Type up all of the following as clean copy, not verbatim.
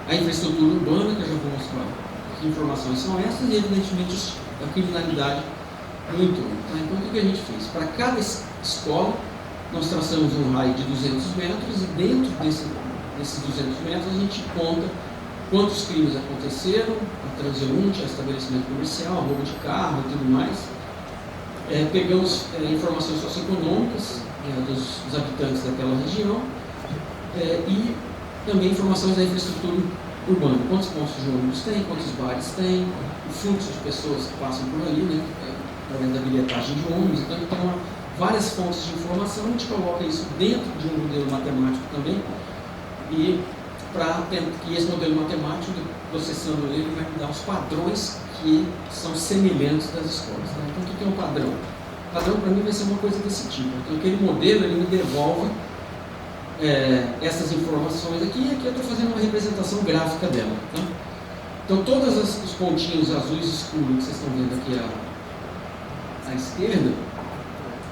a infraestrutura urbana, que eu já vou mostrar que informações são essas, e evidentemente a criminalidade no entorno. Tá? Então o que a gente fez? Para cada escola, nós traçamos um raio de 200 metros, e dentro desses 200 metros a gente conta quantos crimes aconteceram, a transeunte, a estabelecimento comercial, roubo de carro e tudo mais. Pegamos informações socioeconômicas dos habitantes daquela região e também informações da infraestrutura urbana. Quantos pontos de ônibus tem, quantos bares tem, o fluxo de pessoas que passam por ali, né, através da bilhetagem de ônibus. Então, várias fontes de informação, a gente coloca isso dentro de um modelo matemático também, e para que esse modelo matemático, processando ele, vai me dar os padrões que são semelhantes das escolas. Tá? Então, o que é um padrão? O padrão, para mim, vai ser uma coisa desse tipo. Então, aquele modelo, ele me devolve essas informações aqui, e aqui eu estou fazendo uma representação gráfica dela. Tá? Então, todos os pontinhos azuis escuros que vocês estão vendo aqui à esquerda,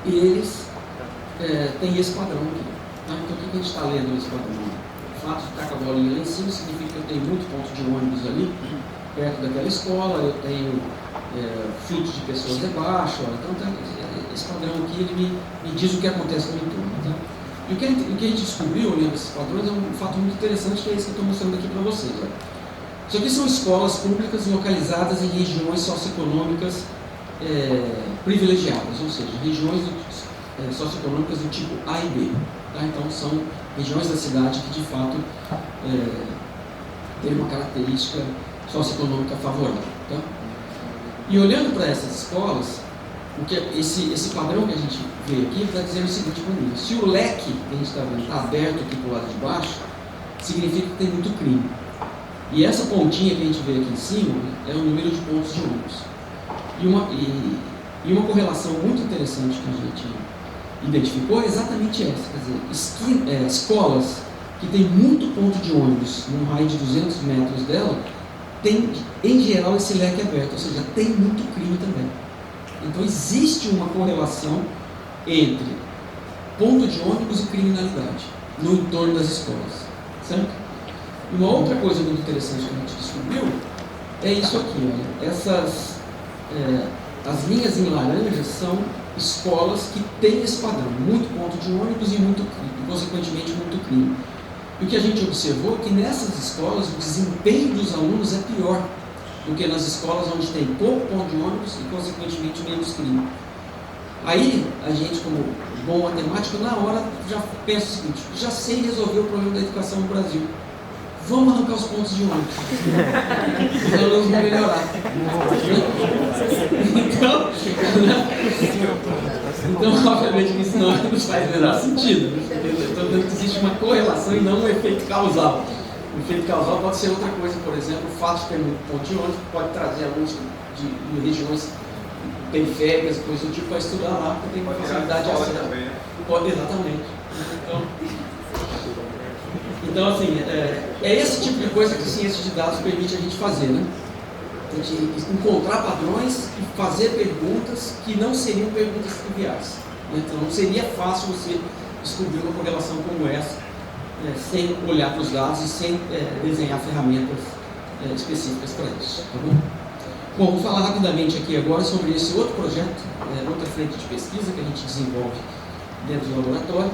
eles têm esse padrão aqui. Tá? Então, o que a gente está lendo nesse padrão? O fato de estar com a bolinha lá em cima significa que eu tenho muito ponto de ônibus ali, perto daquela escola, eu tenho fluxo de pessoas debaixo. Então, esse padrão aqui, ele me diz o que acontece no entorno. Tá? E o que a gente descobriu olhando esses padrões é um fato muito interessante, que é esse que eu estou mostrando aqui para vocês. Ó. Isso aqui são escolas públicas localizadas em regiões socioeconômicas privilegiadas, ou seja, regiões socioeconômicas do tipo A e B. Tá? Então, são regiões da cidade que, de fato, têm uma característica socioeconômica favorável. Tá? E olhando para essas escolas, esse padrão que a gente vê aqui está dizendo o seguinte para mim: se o leque que a gente está vendo está aberto aqui para o lado de baixo, significa que tem muito crime. E essa pontinha que a gente vê aqui em cima é o número de pontos de ônibus. E uma correlação muito interessante que a gente identificou é exatamente essa. Quer dizer, escolas que têm muito ponto de ônibus num raio de 200 metros dela, tem, em geral, esse leque aberto, ou seja, tem muito crime também. Então, existe uma correlação entre ponto de ônibus e criminalidade no entorno das escolas, certo? E uma outra coisa muito interessante que a gente descobriu é isso aqui, olha. As linhas em laranja são escolas que têm esse padrão, muito ponto de ônibus e muito crime, e consequentemente muito crime. E o que a gente observou é que nessas escolas o desempenho dos alunos é pior do que nas escolas onde tem pouco ponto de ônibus e consequentemente menos crime. Aí a gente, como bom matemático, na hora já pensa o seguinte: já sei resolver o problema da educação no Brasil. Vamos arrancar os pontos de ônibus. Os alunos vão melhorar. Então, obviamente, isso não faz o menor sentido. Estou vendo que existe uma correlação e não um efeito causal. O efeito causal pode ser outra coisa, por exemplo, o fato de ter muito ponto de ônibus pode trazer alunos de regiões periféricas, coisas do tipo, para estudar lá, porque tem uma facilidade de acesso. Exatamente. Então, assim, é esse tipo de coisa que a ciência de dados permite a gente fazer, né? A gente encontrar padrões e fazer perguntas que não seriam perguntas triviais. Né? Então, não seria fácil você descobrir uma correlação como essa, sem olhar para os dados e sem desenhar ferramentas específicas para isso. Tá bom? Bom, vou falar rapidamente aqui agora sobre esse outro projeto, outra frente de pesquisa que a gente desenvolve dentro do laboratório,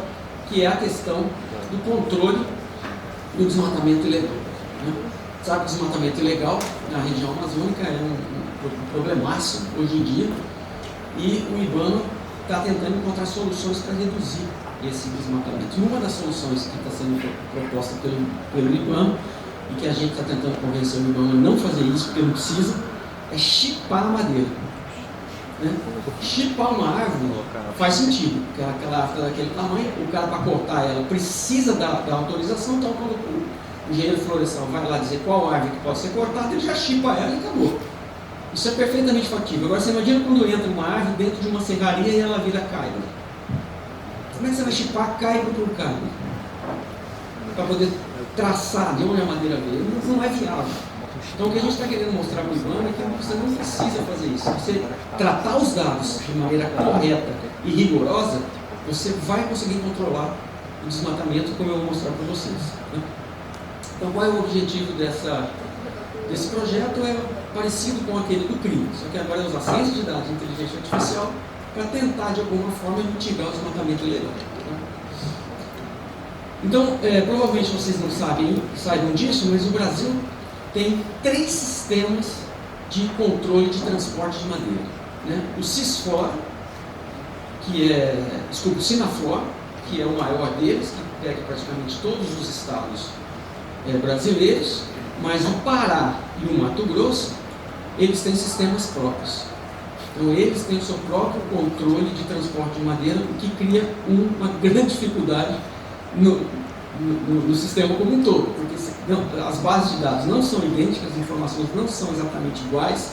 que é a questão do controle do desmatamento ilegal. Né? Sabe que o desmatamento ilegal na região amazônica é um problemaço hoje em dia, e o IBAMA está tentando encontrar soluções para reduzir esse desmatamento. E uma das soluções que está sendo proposta pelo IBAMA, e que a gente está tentando convencer o IBAMA a não fazer isso, porque não precisa, é chipar a madeira. Né? Chipar uma árvore faz sentido, porque aquela árvore daquele tamanho, o cara, para cortar ela, precisa da autorização. Então, quando o engenheiro florestal vai lá dizer qual árvore que pode ser cortada, ele já chipa ela e acabou. Isso é perfeitamente factível. Agora, você imagina quando entra uma árvore dentro de uma serraria e ela vira caibro. Como é que você vai chipar caibro por caibro? Para poder traçar de onde a madeira veio? Não é viável. Então, o que a gente está querendo mostrar para o IBAMA é que você não precisa fazer isso. Se você tratar os dados de maneira correta e rigorosa, você vai conseguir controlar o desmatamento, como eu vou mostrar para vocês. Né? Então, qual é o objetivo desse projeto? É parecido com aquele do crime, só que agora é usar ciência de dados e inteligência artificial para tentar, de alguma forma, mitigar o desmatamento ilegal. Então, provavelmente vocês não saibam disso, mas o Brasil tem 3 sistemas de controle de transporte de madeira, né? O CISFOR, o SINAFOR, que é o maior deles, que pega praticamente todos os estados brasileiros, mas o Pará e o Mato Grosso, eles têm sistemas próprios. Então, eles têm o seu próprio controle de transporte de madeira, o que cria uma grande dificuldade no sistema como um todo, porque as bases de dados não são idênticas, as informações não são exatamente iguais,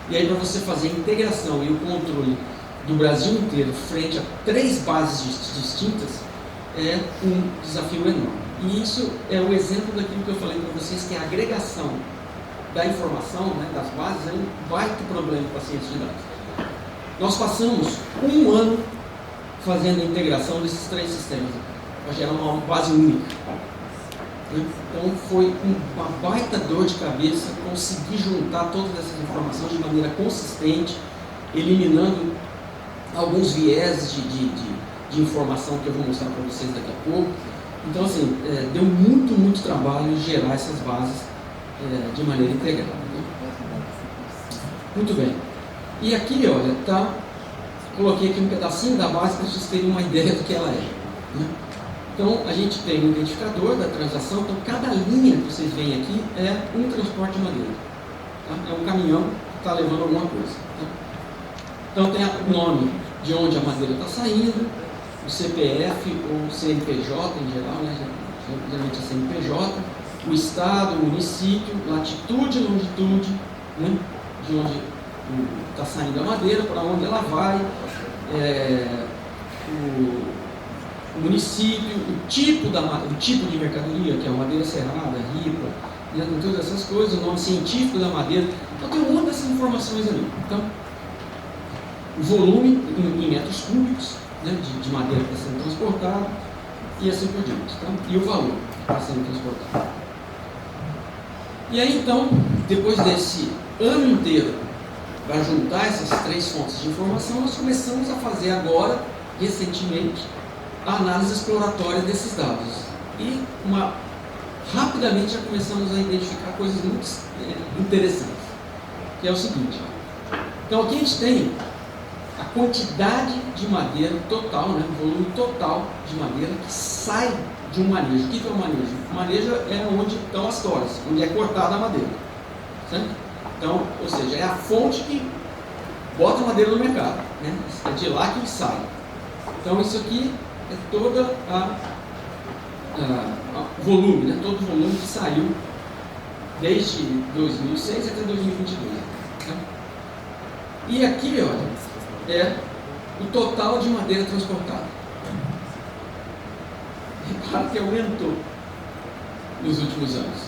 e aí para você fazer a integração e o controle do Brasil inteiro frente a 3 bases distintas é um desafio enorme. E isso é o exemplo daquilo que eu falei para vocês, que a agregação da informação, né, das bases, é um baita problema para a ciência de dados. Nós passamos 1 ano fazendo a integração desses 3 sistemas para gerar uma base única. Então foi uma baita dor de cabeça conseguir juntar todas essas informações de maneira consistente, eliminando alguns vieses de informação que eu vou mostrar para vocês daqui a pouco. Então, assim, deu muito trabalho gerar essas bases de maneira integrada. Né? Muito bem. E aqui, olha, coloquei aqui um pedacinho da base para vocês terem uma ideia do que ela é. Né? Então, a gente tem um identificador da transação, então cada linha que vocês veem aqui é um transporte de madeira. Tá? É um caminhão que está levando alguma coisa. Tá? Então, tem o nome de onde a madeira está saindo, o CPF ou CNPJ em geral, né? Geralmente é CNPJ, o estado, o município, latitude e longitude, né? De onde está saindo a madeira, para onde ela vai, o município, o tipo de mercadoria, que é a madeira serrada, ripa, né? Todas essas coisas, o nome científico da madeira. Então tem um monte dessas informações ali. Então, o volume em metros cúbicos, né, de madeira que está sendo transportada e assim por diante. Tá? E o valor que está sendo transportado. E aí então, depois desse ano inteiro para juntar essas 3 fontes de informação, nós começamos a fazer agora, recentemente, a análise exploratória desses dados. E rapidamente já começamos a identificar coisas muito interessantes. Que é o seguinte. Então aqui a gente tem a quantidade de madeira total, né, o volume total de madeira que sai de um manejo. O que é um manejo? O manejo é onde estão as toras, onde é cortada a madeira. Certo? Então, ou seja, é a fonte que bota a madeira no mercado. Né? É de lá que sai. Então, isso aqui é toda volume, né? Todo o volume que saiu desde 2006 até 2022. Tá? E aqui, olha, é o total de madeira transportada. Repara que aumentou nos últimos anos.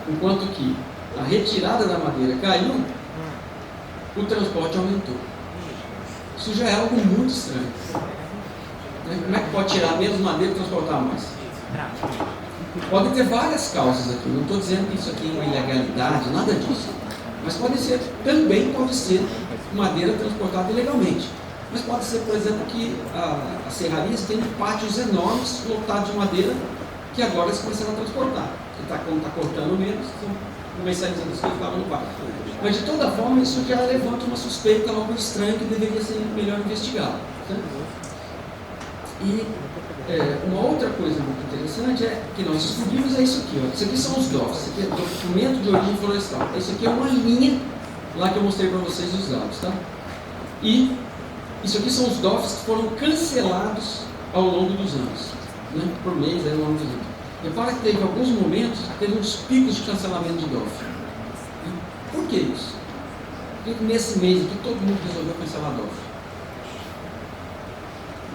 Enquanto que a retirada da madeira caiu, o transporte aumentou. Isso já é algo muito estranho. Como é que pode tirar menos madeira e transportar mais? Podem ter várias causas aqui. Não estou dizendo que isso aqui é uma ilegalidade, nada disso. Mas também pode ser madeira transportada ilegalmente. Mas pode ser, por exemplo, que as serrarias têm pátios enormes lotados de madeira que agora eles começaram a transportar. Como está cortando menos, estão comercializando as coisas que estavam no pátio. Mas de toda forma, isso já levanta uma suspeita, algo estranho que deveria ser melhor investigado. Certo? E uma outra coisa muito interessante é que nós descobrimos isso aqui. Ó. Isso aqui são os DOFs, isso aqui é documento de origem florestal. Isso aqui é uma linha lá que eu mostrei para vocês os dados. Tá? E isso aqui são os DOFs que foram cancelados ao longo dos anos, né? Por mês, ao longo dos anos. Repara que teve alguns momentos que teve uns picos de cancelamento de DOF. Por que isso? Por que nesse mês aqui todo mundo resolveu cancelar DOF?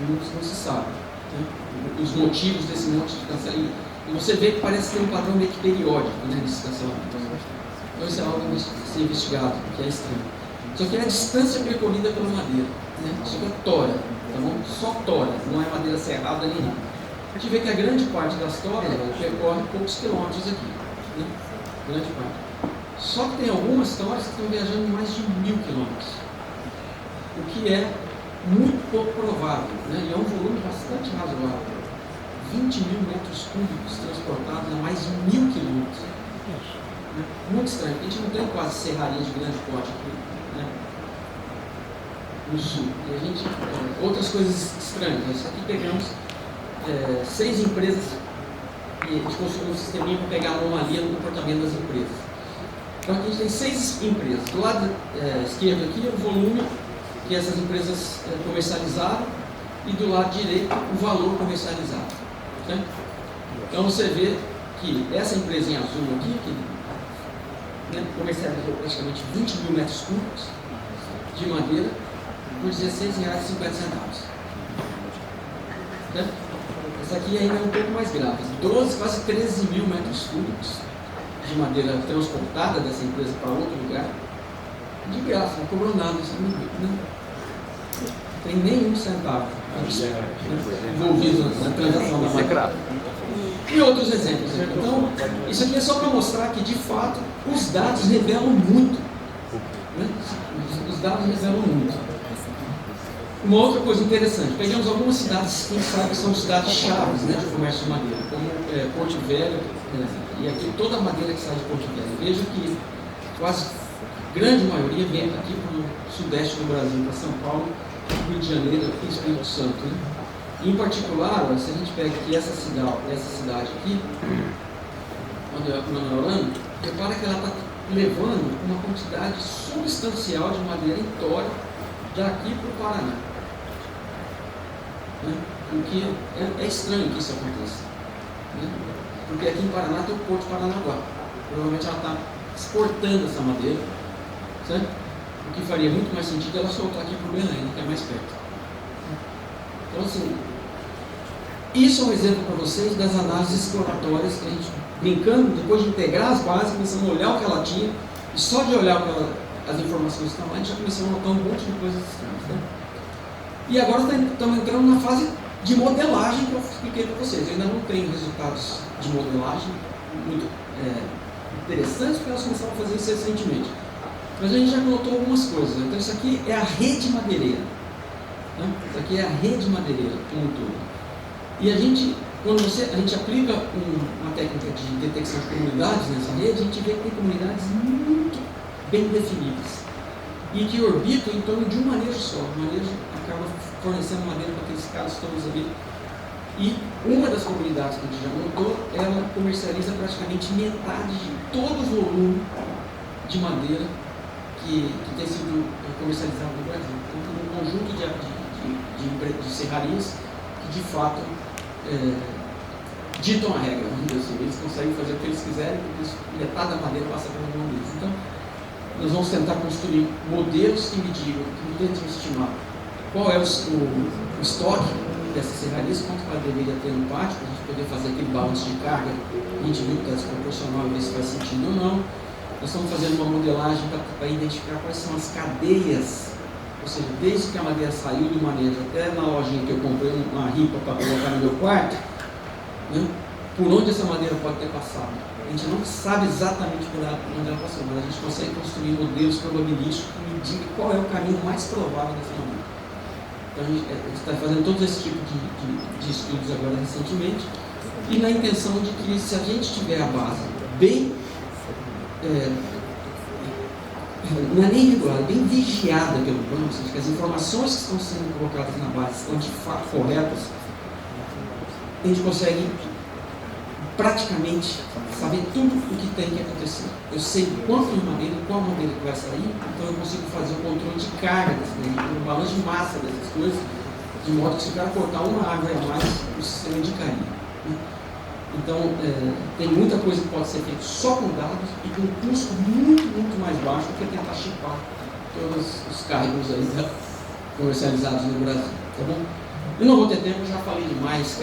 Não se sabe, né? Os motivos desse monte de cancelamento. E você vê que parece ter um padrão meio que periódico, né, nesses cancelamentos. Então isso é algo a ser investigado, que é estranho. Isso aqui é a distância percorrida pela madeira. Né? Isso aqui é tora, tá bom? Só tora, não é madeira serrada nem nada. a gente vê que a grande parte das toras percorre poucos quilômetros aqui, né? Grande parte. Só que tem algumas toras que estão viajando mais de 1000 quilômetros, o que é muito pouco provável, né? E é um volume bastante razoável. 20 mil metros cúbicos transportados a mais de 1000 quilômetros. Né? Muito estranho, a gente não tem quase serraria de grande porte aqui, né? No sul. E a gente, outras coisas estranhas. Nós aqui pegamos 6 empresas e a gente construiu um sisteminha para pegar a anomalia no comportamento das empresas. Então aqui a gente tem 6 empresas. Do lado esquerdo aqui é o volume que essas empresas comercializaram e do lado direito o valor comercializado. Né? Então você vê que essa empresa em azul aqui, que comercializou praticamente 20 mil metros cúbicos de madeira por R$16,50. Né? Essa aqui ainda é um pouco mais grave, 12, quase 13 mil metros cúbicos de madeira transportada dessa empresa para outro lugar, de graça, não cobrou nada, não tem nenhum centavo envolvido na transação da madeira. E outros exemplos. Então, isso aqui é só para mostrar que, de fato, os dados revelam muito. Né? Os dados revelam muito. Uma outra coisa interessante, pegamos algumas cidades que a gente sabe que são cidades-chave, né, de comércio de madeira, como Porto Velho, e aqui toda a madeira que sai de Porto Velho. Veja que quase a grande maioria vem aqui para o sudeste do Brasil, para São Paulo, Rio de Janeiro e Espírito Santo. Né? E, em particular, se a gente pega aqui essa cidade aqui, Manoelândia, repara que ela está levando uma quantidade substancial de madeira em tora daqui para o Paraná. Né? O que é estranho que isso aconteça. Né? Porque aqui em Paraná tem o Porto de Paranaguá. Provavelmente ela está exportando essa madeira, certo? O que faria muito mais sentido ela soltar aqui para o Belém, que é mais perto. Então, assim, isso é um exemplo para vocês das análises exploratórias que a gente, brincando, depois de integrar as bases, começamos a olhar o que ela tinha, e só de olhar as informações que estão lá, a gente já começou a notar um monte de coisas estranhas. Né? E agora estamos entrando na fase de modelagem que eu expliquei para vocês. Eu ainda não tenho resultados de modelagem muito interessantes, porque nós começamos a fazer isso recentemente. Mas a gente já notou algumas coisas. Então isso aqui é a rede madeireira. Né? Isso aqui é a rede madeireira como um todo. E a gente, quando a gente aplica uma técnica de detecção de comunidades nessa rede, a gente vê que tem comunidades muito bem definidas e que orbitam em torno de um manejo só. O manejo acaba fornecendo madeira para aqueles caras todos ali. E uma das comunidades que a gente já notou, ela comercializa praticamente metade de todo o volume de madeira que tem sido comercializado no Brasil. Então, tem um conjunto de serrarias que, de fato, ditam a regra. Assim, eles conseguem fazer o que eles quiserem, porque metade da madeira passa pela mão deles. Então, nós vamos tentar construir modelos que me digam, que me tentem estimar qual é o estoque dessas serrarias, quanto ela deveria ter no pátio, para a gente poder fazer aquele balanço de carga. A gente viu que está desproporcional e ver se faz sentido ou não. Nós estamos fazendo uma modelagem para identificar quais são as cadeias, ou seja, desde que a madeira saiu do manejo até na lojinha que eu comprei uma ripa para colocar no meu quarto, né, por onde essa madeira pode ter passado. A gente não sabe exatamente por onde ela passou, mas a gente consegue construir modelos probabilísticos que me digam qual é o caminho mais provável dessa madeira. Então a gente está fazendo todo esse tipo de estudos agora recentemente, e na intenção de que, se a gente tiver a base bem não é nem regulada, bem vigiada pelo banco, ou seja, que as informações que estão sendo colocadas na base estão de fato corretas, a gente consegue praticamente saber tudo o que tem que acontecer. Eu sei quanto de madeira, qual madeira que vai sair, então eu consigo fazer o controle de carga dessa madeira, o balanço de massa dessas coisas, de modo que se o cara cortar uma árvore a mais, o sistema indicaria. Então, tem muita coisa que pode ser feita só com dados e com um custo muito, muito mais baixo do que tentar chipar todos os cargos aí comercializados no Brasil. Tá bom? Eu não vou ter tempo, já falei demais,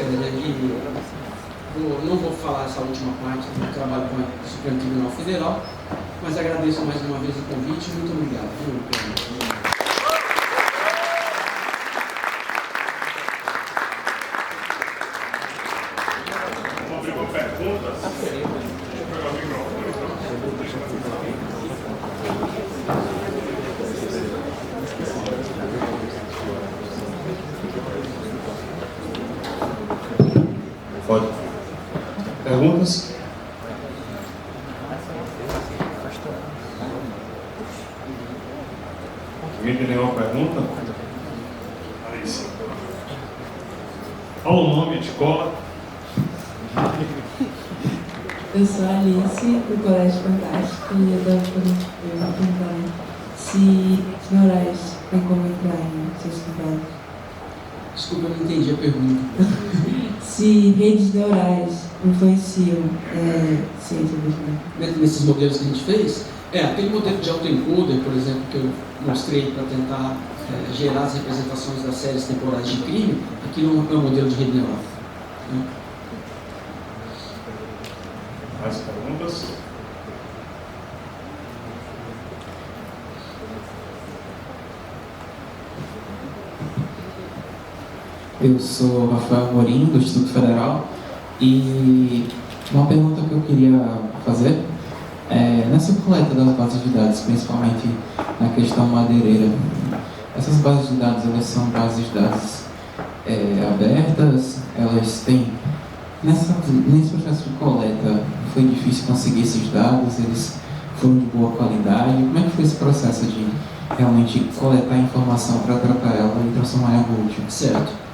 não vou falar essa última parte do trabalho com o Supremo Tribunal Federal, mas agradeço mais uma vez o convite. Muito obrigado. perguntas? Alguém tem nenhuma pergunta? Alice. Qual o nome de escola? Eu sou a Alice, do Colégio Fantástico, e eu estava perguntando se os neurais têm como entrar em ciências neurais. Desculpa, eu não entendi a pergunta. Se redes neurais influenciam ciência dos neurais. Nesses modelos que a gente fez, aquele modelo de autoencoder, por exemplo, que eu mostrei para tentar gerar as representações das séries temporais de crime, aquilo é um modelo de rede neural. Né? Mais perguntas? Eu sou Rafael Morim, do Instituto Federal, e uma pergunta que eu queria fazer é, nessa coleta das bases de dados, principalmente na questão madeireira, essas bases de dados, elas são bases de dados abertas, elas têm... Nesse processo de coleta, foi difícil conseguir esses dados, eles foram de boa qualidade. Como é que foi esse processo de realmente coletar a informação para tratar ela e transformar em algo útil? Certo.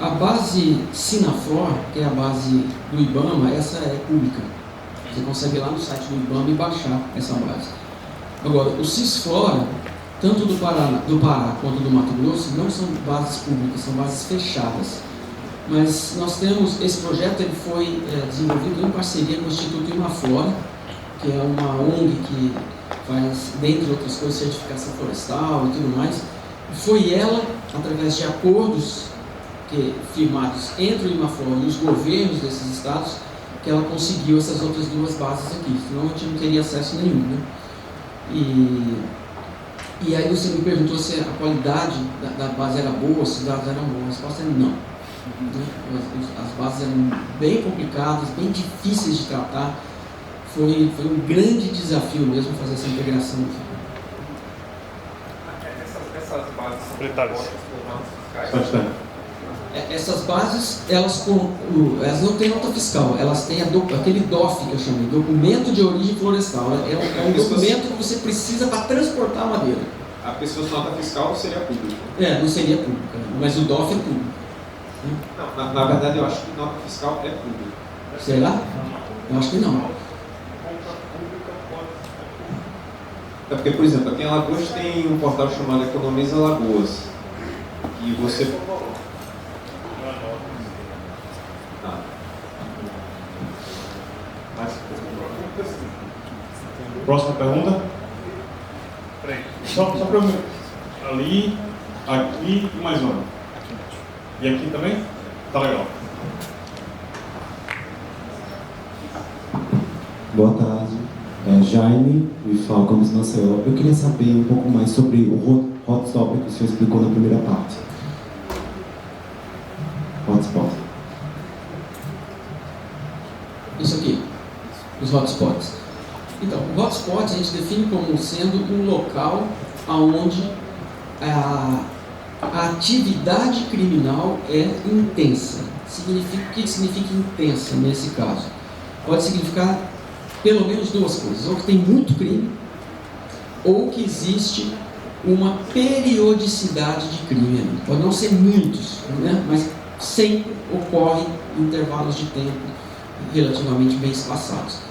A base Sinaflor, que é a base do IBAMA, essa é pública. Você consegue ir lá no site do IBAMA e baixar essa base. Agora, o Cisflora, tanto do Pará quanto do Mato Grosso, não são bases públicas, são bases fechadas. Mas nós temos, esse projeto ele foi desenvolvido em parceria com o Instituto Imaflora, que é uma ONG que faz, dentre outras coisas, certificação florestal e tudo mais. Foi ela, através de acordos firmados entre o Imaflora e os governos desses estados, que ela conseguiu essas outras duas bases aqui, senão a gente não teria acesso nenhum. Né? E aí você me perguntou se a qualidade da base era boa, se os dados eram bons. A resposta é não. As bases eram bem complicadas, bem difíceis de tratar. Foi um grande desafio mesmo fazer essa integração aqui. Essas bases são compostas por notas fiscais? Essas bases, elas não têm nota fiscal, elas têm aquele DOF que eu chamei, Documento de Origem Florestal. É um documento que você precisa para transportar a madeira. A pessoa de nota fiscal seria pública? Não seria pública, mas o DOF é público. Não, na verdade eu acho que nota fiscal é pública. Será? Eu acho que não. É porque, por exemplo, aqui em Alagoas tem um portal chamado Economiza Alagoas. E você... Próxima pergunta? Só para eu... Ali, aqui e mais uma. E aqui também? Tá legal. Boa tarde. Jaime, me fala como se Maceió. Eu queria saber um pouco mais sobre o hotstop que o senhor explicou na primeira parte. Hotspot. Isso aqui, os hotspots. Então, o hotspot a gente define como sendo um local onde a atividade criminal é intensa. O que significa intensa nesse caso? Pode significar pelo menos duas coisas: ou que tem muito crime, ou que existe uma periodicidade de crime. Pode não ser muitos, né? Mas sempre ocorre em intervalos de tempo relativamente bem espaçados.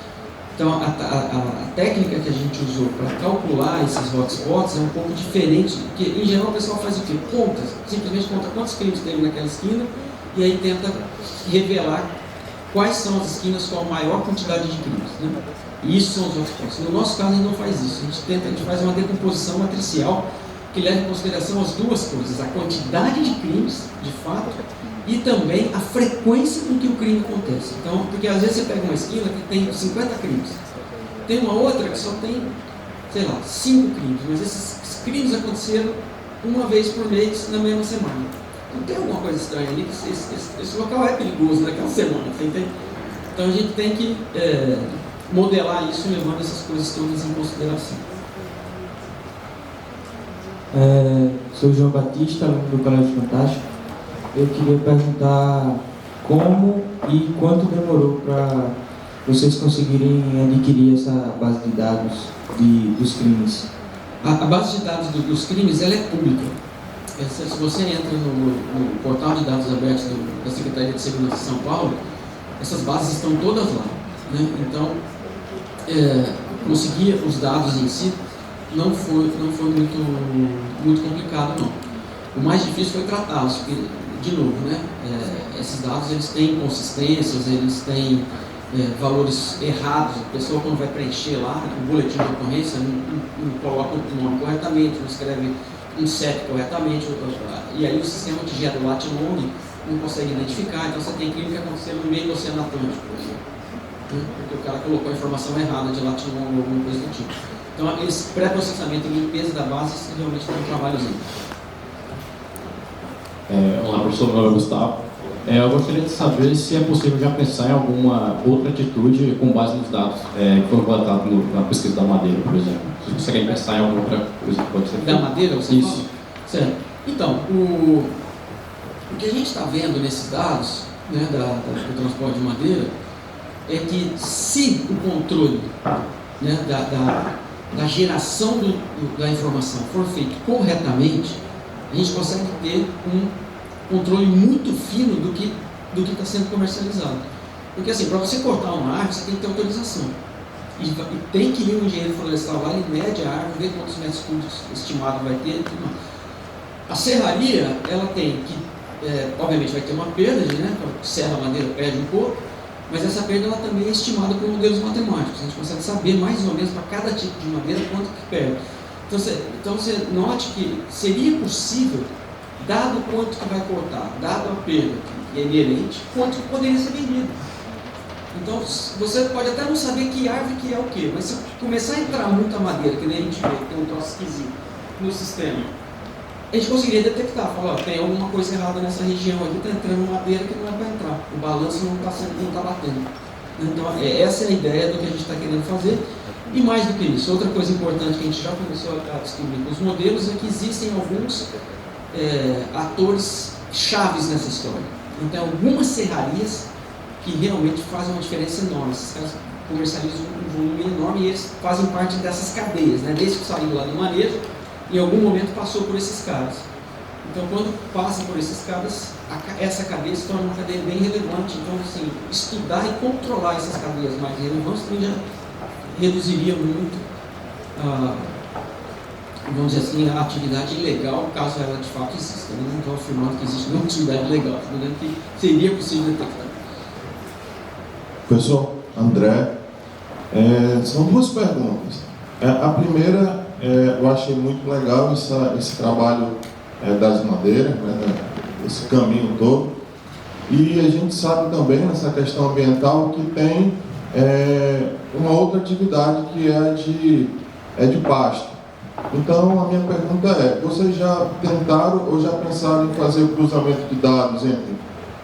Então, a técnica que a gente usou para calcular esses hotspots é um pouco diferente, porque em geral o pessoal faz o quê? Conta, simplesmente conta quantos crimes teve naquela esquina e aí tenta revelar quais são as esquinas com a maior quantidade de crimes. Né? E isso são os hotspots. No nosso caso, a gente não faz isso. A gente faz uma decomposição matricial que leva em consideração as duas coisas: a quantidade de crimes, de fato, e também a frequência com que o crime acontece. Então, porque às vezes você pega uma esquina que tem 50 crimes, tem uma outra que só tem, sei lá, 5 crimes, mas esses crimes aconteceram uma vez por mês na mesma semana. Então tem alguma coisa estranha ali, esse local é perigoso naquela semana, você entende? Então a gente tem que modelar isso levando essas coisas todas em consideração. Sou João Batista, aluno do Colégio Fantástico. Eu queria perguntar como e quanto demorou para vocês conseguirem adquirir essa base de dados dos crimes? A base de dados dos crimes, ela é pública. Se você entra no portal de dados abertos da Secretaria de Segurança de São Paulo, essas bases estão todas lá, né? Então, conseguir os dados em si não foi muito complicado, não. O mais difícil foi tratá-los, porque, de novo, né, esses dados eles têm inconsistências, eles têm valores errados. A pessoa, quando vai preencher lá o boletim de ocorrência, não coloca o nome corretamente, não escreve um CEP corretamente, e aí o sistema que gera o Latin Long não consegue identificar. Então você tem crime que aconteceu no meio do Oceano Atlântico, por exemplo, né? Porque o cara colocou a informação errada de Latin Long ou alguma coisa do tipo. Então esse pré-processamento e limpeza da base realmente tem um trabalhozinho. Olá, professor, meu nome é Gustavo. Eu gostaria de saber se é possível já pensar em alguma outra atitude com base nos dados que foram coletados na pesquisa da Madeira, por exemplo. Vocês conseguem pensar em alguma outra coisa que pode ser feita? Da Madeira, você Isso. fala? Certo. Então, o que a gente está vendo nesses dados, né, do transporte de madeira é que, se o controle, né, da geração da informação for feito corretamente, a gente consegue ter um controle muito fino do que está sendo comercializado. Porque, assim, para você cortar uma árvore, você tem que ter autorização. E tem que ir um engenheiro florestal lá, ele mede a árvore, vê quantos metros cúbicos estimado vai ter. A serraria, ela tem que, obviamente, vai ter uma perda, né? Serra a madeira, perde um pouco, mas essa perda ela também é estimada por modelos matemáticos. A gente consegue saber mais ou menos para cada tipo de madeira quanto que perde. Então você note que seria possível, dado quanto que vai cortar, dado a perda que é inerente, quanto que poderia ser vendido. Então você pode até não saber que árvore que é o quê, mas se começar a entrar muita madeira, que nem a gente vê, que tem um troço esquisito no sistema, a gente conseguiria detectar, falar, tem alguma coisa errada nessa região aqui, está entrando madeira que não é para entrar, o balanço não está batendo. Então essa é a ideia do que a gente está querendo fazer. E mais do que isso, outra coisa importante que a gente já começou a descobrir com os modelos é que existem alguns atores chaves nessa história. Então, algumas serrarias que realmente fazem uma diferença enorme. Esses caras comercializam um volume enorme e eles fazem parte dessas cadeias, né? Desde que saiu lá do manejo, em algum momento passou por esses caras. Então, quando passa por esses caras, essa cadeia se torna uma cadeia bem relevante. Então, assim, estudar e controlar essas cadeias mais relevantes também já reduziria muito vamos dizer assim, a atividade ilegal, caso ela de fato exista. Eu não estou afirmando que existe nenhuma atividade ilegal, estou dizendo que seria possível detectar. Professor André, são duas perguntas. A primeira, eu achei muito legal esse trabalho das madeiras, né, esse caminho todo. E a gente sabe também, nessa questão ambiental, que tem uma outra atividade que é de pasto. Então, a minha pergunta vocês já tentaram ou já pensaram em fazer o cruzamento de dados entre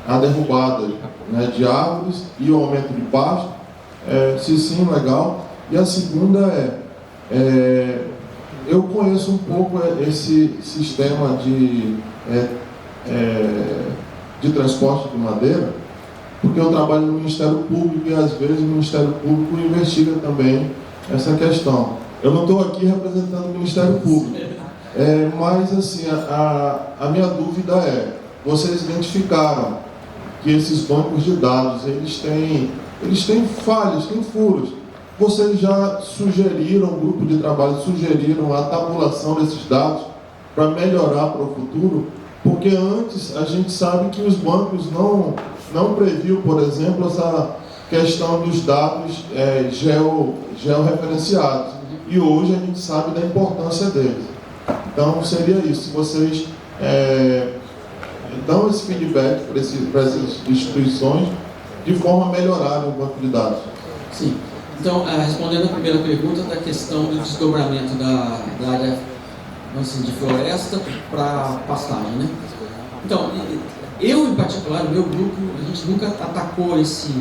a derrubada, né, de árvores e o aumento de pasto? Se sim, legal. E a segunda eu conheço um pouco esse sistema de transporte de madeira, porque eu trabalho no Ministério Público e às vezes o Ministério Público investiga também essa questão. Eu não estou aqui representando o Ministério Público, mas assim, a minha dúvida vocês identificaram que esses bancos de dados, eles têm falhas, têm furos. Vocês já sugeriram, o grupo de trabalho sugeriram a tabulação desses dados para melhorar para o futuro? Porque antes a gente sabe que os bancos não previu, por exemplo, essa questão dos dados georreferenciados. E hoje a gente sabe da importância deles. Então seria isso, se vocês dão esse feedback para essas instituições de forma a melhorar o banco de dados. Sim. Então, respondendo a primeira pergunta da questão do desdobramento da área de floresta para pastagem, né? Então, eu em particular, o meu grupo, a gente nunca atacou esse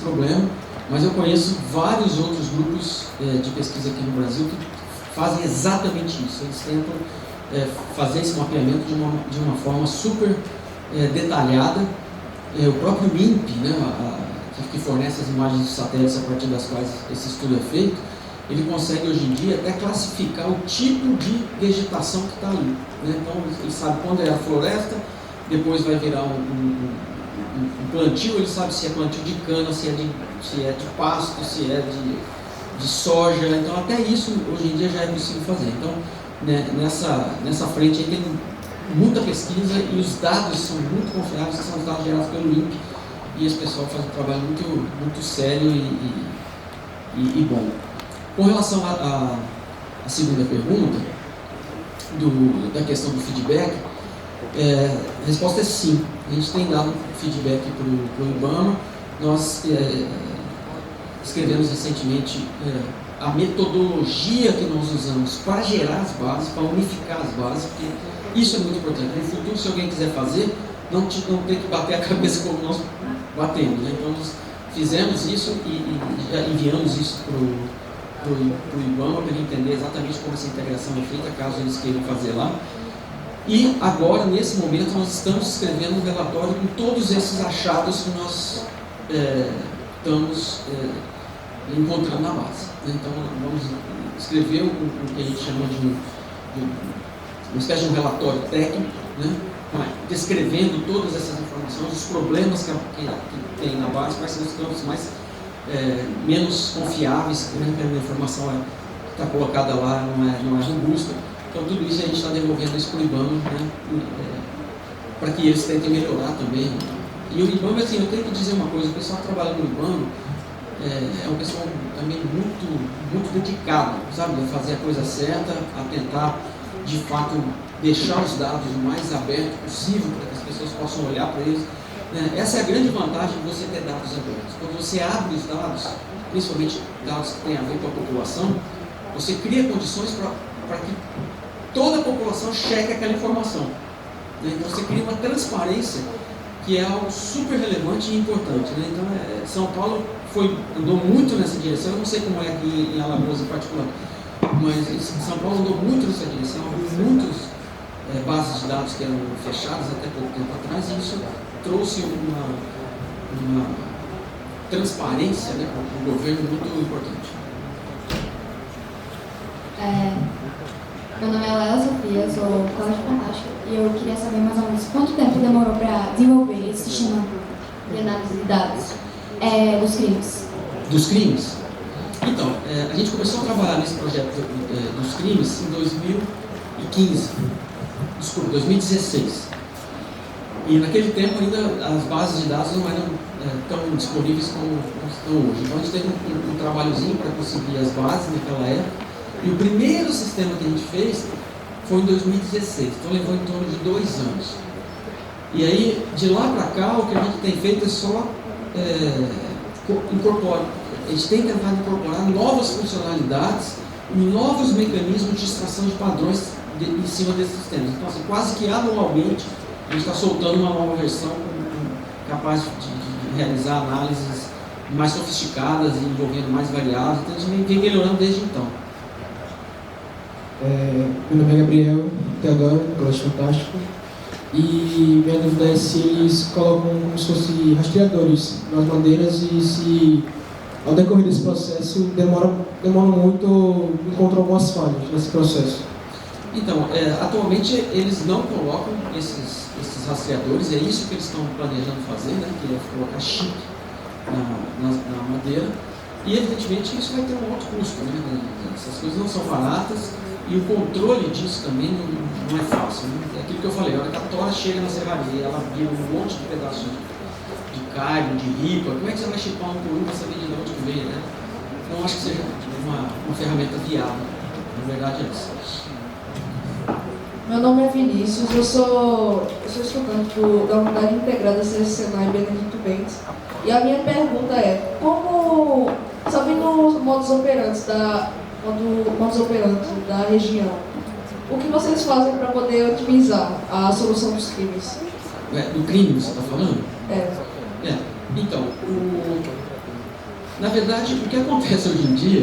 problema, mas eu conheço vários outros grupos de pesquisa aqui no Brasil que fazem exatamente isso. Eles tentam fazer esse mapeamento de uma forma super detalhada o próprio INPE, né, que fornece as imagens de satélites a partir das quais esse estudo é feito, ele consegue hoje em dia até classificar o tipo de vegetação que está ali, né? Então ele sabe quando é a floresta, depois vai virar um plantio, ele sabe se é plantio de cana, se é de pasto, se é de soja. Então até isso hoje em dia já é possível fazer. Então, né, nessa frente aí tem muita pesquisa e os dados são muito confiáveis, que são os dados gerados pelo INPE, e esse pessoal faz um trabalho muito sério e bom. Com relação à segunda pergunta, da questão do feedback, a resposta é sim. A gente tem dado feedback para o IBAMA. Nós escrevemos recentemente a metodologia que nós usamos para gerar as bases, para unificar as bases, porque isso é muito importante. No futuro, se alguém quiser fazer, não tem que bater a cabeça como nós batemos, né? Então, nós fizemos isso e já enviamos isso para o IBAMA, para ele entender exatamente como essa integração é feita, caso eles queiram fazer lá. E agora, nesse momento, nós estamos escrevendo um relatório com todos esses achados que nós estamos encontrando na base. Então, vamos escrever o que a gente chama de uma espécie de um relatório técnico, né, descrevendo todas essas informações, os problemas que tem na base, quais são os campos mais menos confiáveis, né, que a informação está colocada lá, não é robusta. Então, tudo isso a gente está devolvendo isso para o IBAMA, né, para que eles tentem melhorar também. E o IBAMA, assim, eu tenho que dizer uma coisa: o pessoal que trabalha no IBAMA é um pessoal também muito dedicado, sabe, a fazer a coisa certa, a tentar, de fato, deixar os dados o mais aberto possível para que as pessoas possam olhar para eles. Essa é a grande vantagem de você ter dados abertos. Quando você abre os dados, principalmente dados que têm a ver com a população, você cria condições para que toda a população cheque aquela informação. Então você cria uma transparência que é algo super relevante e importante, né? Então São Paulo andou muito nessa direção. Eu não sei como é aqui em Alagoas em particular, mas São Paulo andou muito nessa direção. Muitas bases de dados que eram fechadas até pouco tempo atrás, e isso trouxe uma transparência, né, para o governo muito importante. Meu nome é Léa Sofia, sou Colégio Fantástico, e eu queria saber mais ou menos quanto tempo demorou para desenvolver esse sistema de análise de dados dos crimes. Dos crimes? Então, a gente começou a trabalhar nesse projeto dos crimes em 2016. E naquele tempo ainda as bases de dados não eram tão disponíveis como estão hoje. Então a gente teve um trabalhozinho para conseguir as bases naquela época. E o primeiro sistema que a gente fez foi em 2016, então levou em torno de 2 anos. E aí, de lá para cá, o que a gente tem feito é só incorporar. A gente tem tentado incorporar novas funcionalidades e novos mecanismos de extração de padrões em cima desses sistemas. Então, assim, quase que anualmente, a gente está soltando uma nova versão capaz de realizar análises mais sofisticadas e envolvendo mais variáveis. Então, a gente vem melhorando desde então. Meu nome é Gabriel Teodoro, do Colégio Fantástico, e minha dúvida é se eles colocam como se fossem rastreadores nas bandeiras e se, ao decorrer desse processo, demora muito ou encontram algumas falhas nesse processo. Então, atualmente eles não colocam esses rastreadores, é isso que eles estão planejando fazer, né, que é colocar chip na madeira, e evidentemente isso vai ter um alto custo, né? Essas coisas não são baratas. E o controle disso também não é fácil, né? É aquilo que eu falei: a hora que a tora chega na serraria, ela vira um monte de pedaços de carne, de ripa, como é que você vai chipar um por um para saber de onde que veio, né? Não acho que seja uma ferramenta viável. Na verdade é isso. Meu nome é Vinícius, eu sou estudante da Unidade Integrada Senai Benedito Bentes. E a minha pergunta é: como, sabendo os modus operantes da região, o que vocês fazem para poder otimizar a solução dos crimes? Do crime você está falando? Então, na verdade, o que acontece hoje em dia